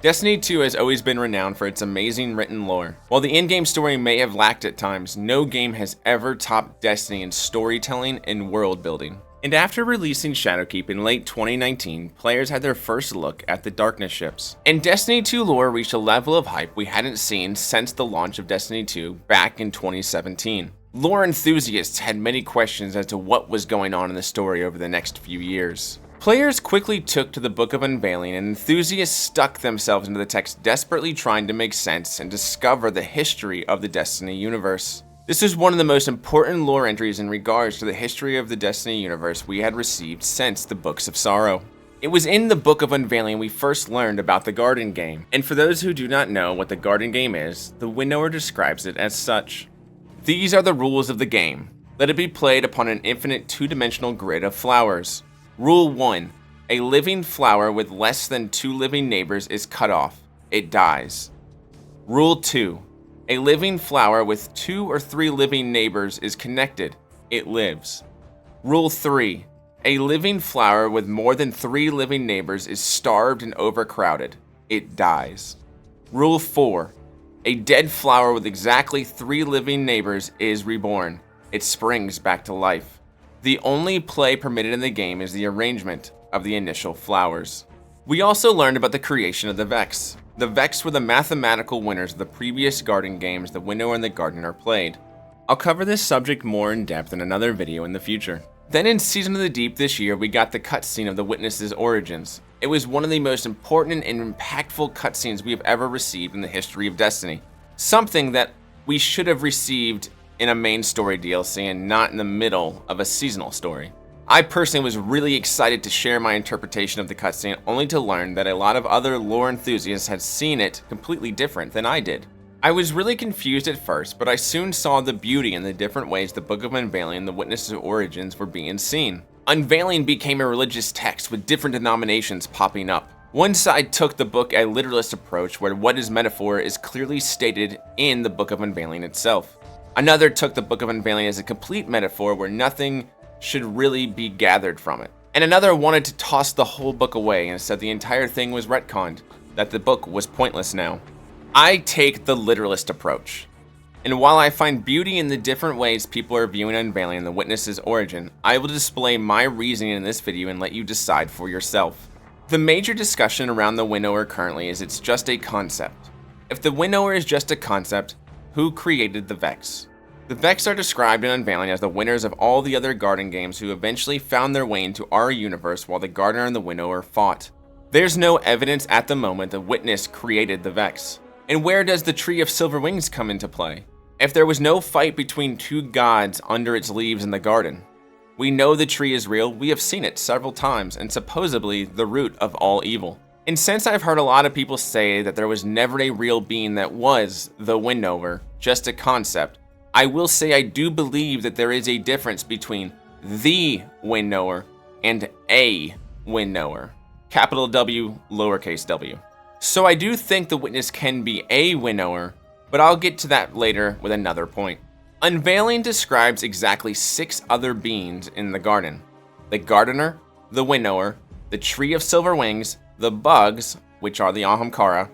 Destiny 2 has always been renowned for its amazing written lore. While the in-game story may have lacked at times, no game has ever topped Destiny in storytelling and world building. And after releasing Shadowkeep in late 2019, players had their first look at the Darkness ships. And Destiny 2 lore reached a level of hype we hadn't seen since the launch of Destiny 2 back in 2017. Lore enthusiasts had many questions as to what was going on in the story over the next few years. Players quickly took to the Book of Unveiling, and enthusiasts stuck themselves into the text, desperately trying to make sense and discover the history of the Destiny universe. This is one of the most important lore entries in regards to the history of the Destiny universe we had received since the Books of Sorrow. It was in the Book of Unveiling we first learned about the Garden Game, and for those who do not know what the Garden Game is, the Winnower describes it as such. These are the rules of the game. Let it be played upon an infinite two-dimensional grid of flowers. Rule 1. A living flower with less than 2 living neighbors is cut off. It dies. Rule 2. A living flower with 2 or 3 living neighbors is connected. It lives. Rule 3. A living flower with more than 3 living neighbors is starved and overcrowded. It dies. Rule 4. A dead flower with exactly 3 living neighbors is reborn. It springs back to life. The only play permitted in the game is the arrangement of the initial flowers. We also learned about the creation of the Vex. The Vex were the mathematical winners of the previous Garden games the Winnower and the Gardener played. I'll cover this subject more in depth in another video in the future. Then in Season of the Deep this year, we got the cutscene of the Witness's origins. It was one of the most important and impactful cutscenes we have ever received in the history of Destiny. Something that we should have received in a main story DLC and not in the middle of a seasonal story. I personally was really excited to share my interpretation of the cutscene, only to learn that a lot of other lore enthusiasts had seen it completely different than I did. I was really confused at first, but I soon saw the beauty in the different ways the Book of Unveiling and the Witness's origins were being seen. Unveiling became a religious text with different denominations popping up. One side took the book a literalist approach where what is metaphor is clearly stated in the Book of Unveiling itself. Another took the Book of Unveiling as a complete metaphor where nothing should really be gathered from it. And another wanted to toss the whole book away and said the entire thing was retconned, that the book was pointless now. I take the literalist approach. And while I find beauty in the different ways people are viewing Unveiling and the Witness's origin, I will display my reasoning in this video and let you decide for yourself. The major discussion around the Winnower currently is it's just a concept. If the Winnower is just a concept, who created the Vex? The Vex are described in Unveiling as the winners of all the other Garden games who eventually found their way into our universe while the Gardener and the Winnower fought. There's no evidence at the moment the Witness created the Vex. And where does the Tree of Silver Wings come into play? If there was no fight between 2 gods under its leaves in the garden, we know the tree is real, we have seen it several times, and supposedly the root of all evil. And since I've heard a lot of people say that there was never a real being that was the Winnower, just a concept, I will say I do believe that there is a difference between the Winnower and a Winnower. Capital W, lowercase w. So I do think the Witness can be a Winnower, but I'll get to that later with another point. Unveiling describes exactly 6 other beings in the garden. The Gardener, the Winnower, the Tree of Silver Wings, the bugs, which are the Ahamkara,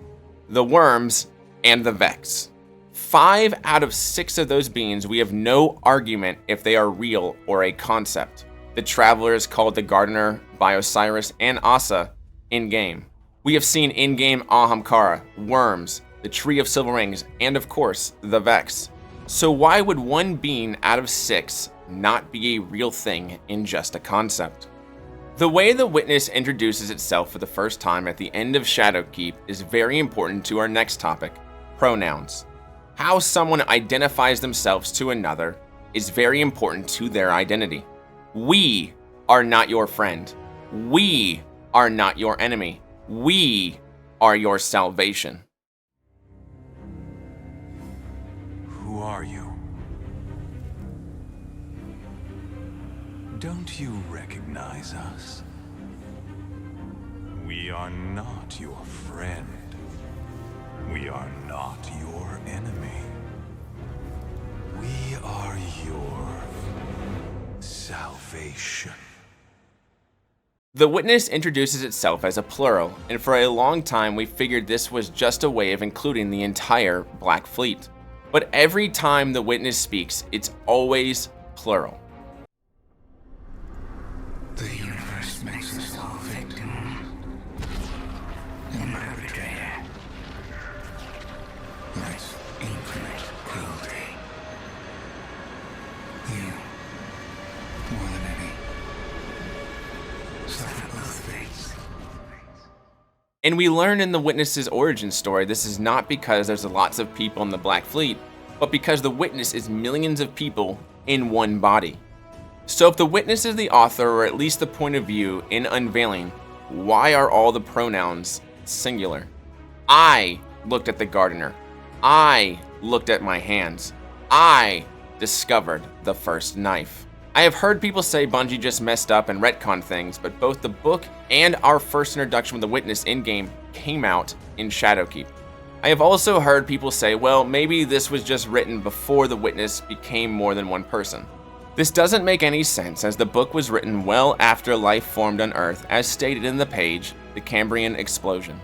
the worms, and the Vex. 5 out of 6 of those beings we have no argument if they are real or a concept. The Traveler is called the Gardener by Osiris and Asa in-game. We have seen in-game Ahamkara, worms, the Tree of Silver Rings, and of course, the Vex. So why would one being out of 6 not be a real thing in just a concept? The way the Witness introduces itself for the first time at the end of Shadowkeep is very important to our next topic, pronouns. How someone identifies themselves to another is very important to their identity. We are not your friend. We are not your enemy. We are your salvation. Who are you? Don't you recognize us? We are not your friend. We are not your enemy. We are your salvation. The witness introduces itself as a plural, and for a long time we figured this was just a way of including the entire Black Fleet. But every time the witness speaks, it's always plural. The universe makes us all victim and perpetrator. Life's infinite cruelty. You, more than any, suffer both fates. And we learn in the witness's origin story this is not because there's lots of people in the Black Fleet, but because the witness is millions of people in one body. So if the witness is the author, or at least the point of view in Unveiling, why are all the pronouns singular? I looked at the gardener. I looked at my hands. I discovered the first knife. I have heard people say Bungie just messed up and retconned things, but both the book and our first introduction with the witness in-game came out in Shadowkeep. I have also heard people say, well, maybe this was just written before the witness became more than one person. This doesn't make any sense, as the book was written well after life formed on Earth, as stated in the page, The Cambrian Explosion.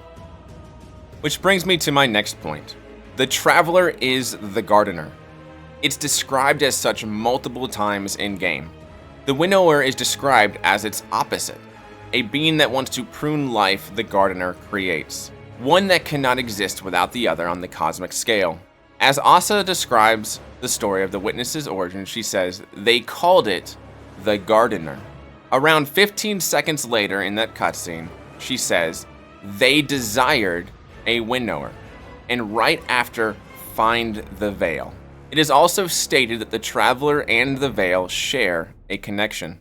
Which brings me to my next point. The Traveler is the gardener. It's described as such multiple times in-game. The Winnower is described as its opposite, a being that wants to prune life the gardener creates, one that cannot exist without the other on the cosmic scale. As Asa describes the story of the witness's origin, she says, they called it the gardener. Around 15 seconds later in that cutscene, she says, they desired a winnower, and right after, find the veil. It is also stated that the Traveler and the veil share a connection.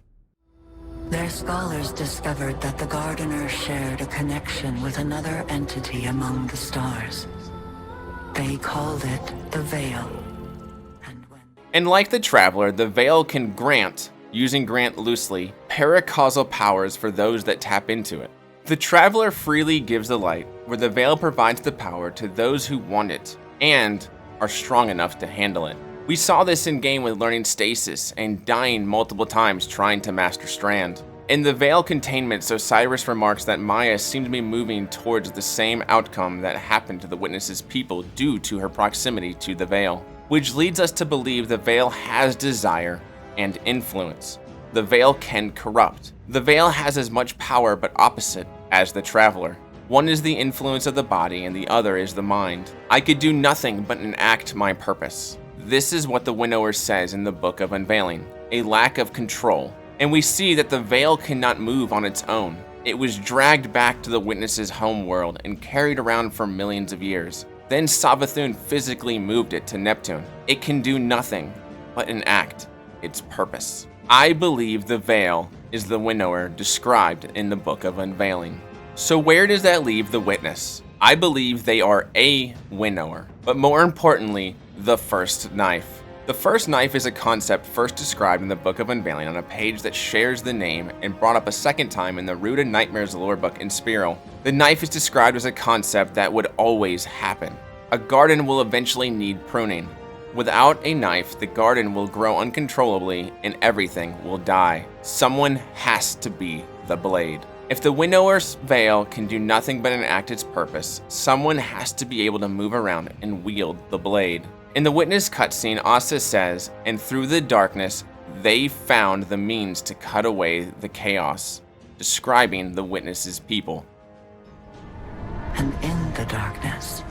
Their scholars discovered that the gardener shared a connection with another entity among the stars. They called it the veil. And like the Traveler, the veil can grant, using grant loosely, paracausal powers for those that tap into it. The Traveler freely gives the light, where the veil provides the power to those who want it, and are strong enough to handle it. We saw this in game with learning stasis and dying multiple times trying to master Strand. In the veil containment, Osiris remarks that Maya seemed to be moving towards the same outcome that happened to the witness's people due to her proximity to the veil, which leads us to believe the veil has desire and influence. The veil can corrupt. The veil has as much power but opposite as the Traveler. One is the influence of the body and the other is the mind. I could do nothing but enact my purpose. This is what the Winnower says in the Book of Unveiling, a lack of control. And we see that the veil cannot move on its own. It was dragged back to the witness's home world and carried around for millions of years. Then Savathun physically moved it to Neptune. It can do nothing but enact its purpose. I believe the veil is the Winnower described in the Book of Unveiling. So where does that leave the witness? I believe they are a Winnower, but more importantly, the first knife. The first knife is a concept first described in the Book of Unveiling on a page that shares the name and brought up a second time in the Rooted Nightmares lore book in Spiral. The knife is described as a concept that would always happen. A garden will eventually need pruning. Without a knife, the garden will grow uncontrollably and everything will die. Someone has to be the blade. If the Winnower's veil can do nothing but enact its purpose, someone has to be able to move around and wield the blade. In the witness cutscene, Asa says, and through the darkness, they found the means to cut away the chaos, describing the witness's people. And in the darkness,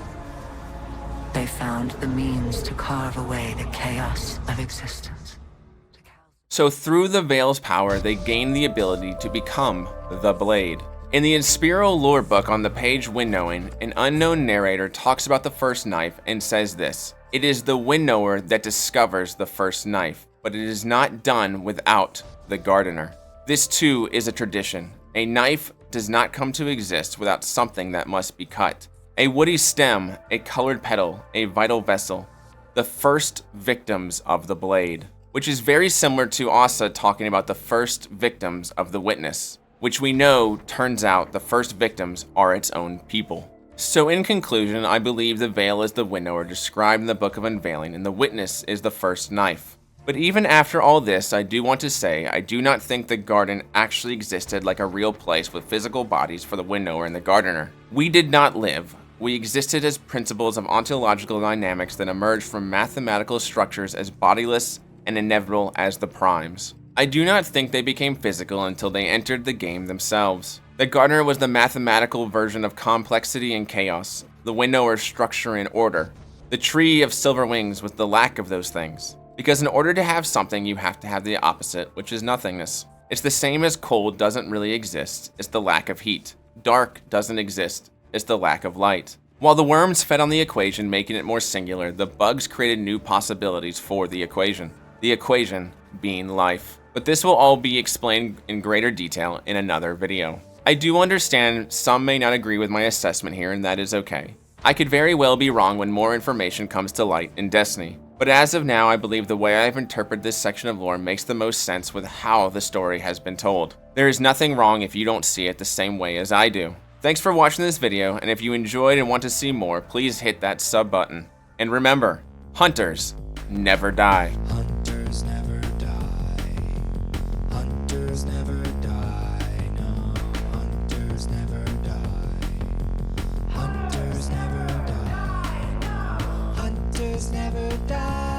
they found the means to carve away the chaos of existence. So through the veil's power, they gain the ability to become the blade. In the Inspiral lore book on the page Winnowing, an unknown narrator talks about the first knife and says this: it is the Winnower that discovers the first knife, but it is not done without the gardener. This too is a tradition. A knife does not come to exist without something that must be cut. A woody stem, a colored petal, a vital vessel. The first victims of the blade. Which is very similar to Asa talking about the first victims of the witness, which we know turns out the first victims are its own people. So in conclusion, I believe the veil is the Winnower described in the Book of Unveiling and the witness is the first knife. But But even after all this, I do want to say I do not think the garden actually existed like a real place with physical bodies for the windknower and the gardener. We did not live. We existed as principles of ontological dynamics that emerged from mathematical structures as bodiless and inevitable as the primes. I do not think they became physical until they entered the game themselves. The gardener was the mathematical version of complexity and chaos, the windknower structure and order. The tree of silver wings was the lack of those things. Because in order to have something, you have to have the opposite, which is nothingness. It's the same as cold doesn't really exist, it's the lack of heat. Dark doesn't exist, it's the lack of light. While the worms fed on the equation, making it more singular, the bugs created new possibilities for the equation. The equation being life. But this will all be explained in greater detail in another video. I do understand some may not agree with my assessment here, and that is okay. I could very well be wrong when more information comes to light in Destiny. But as of now, I believe the way I've interpreted this section of lore makes the most sense with how the story has been told. There is nothing wrong if you don't see it the same way as I do. Thanks for watching this video, and if you enjoyed and want to see more, please hit that sub button. And remember, hunters never die. Hunters never die. Hunters never die. No, hunters never die. Hunters never die. No, hunters never die.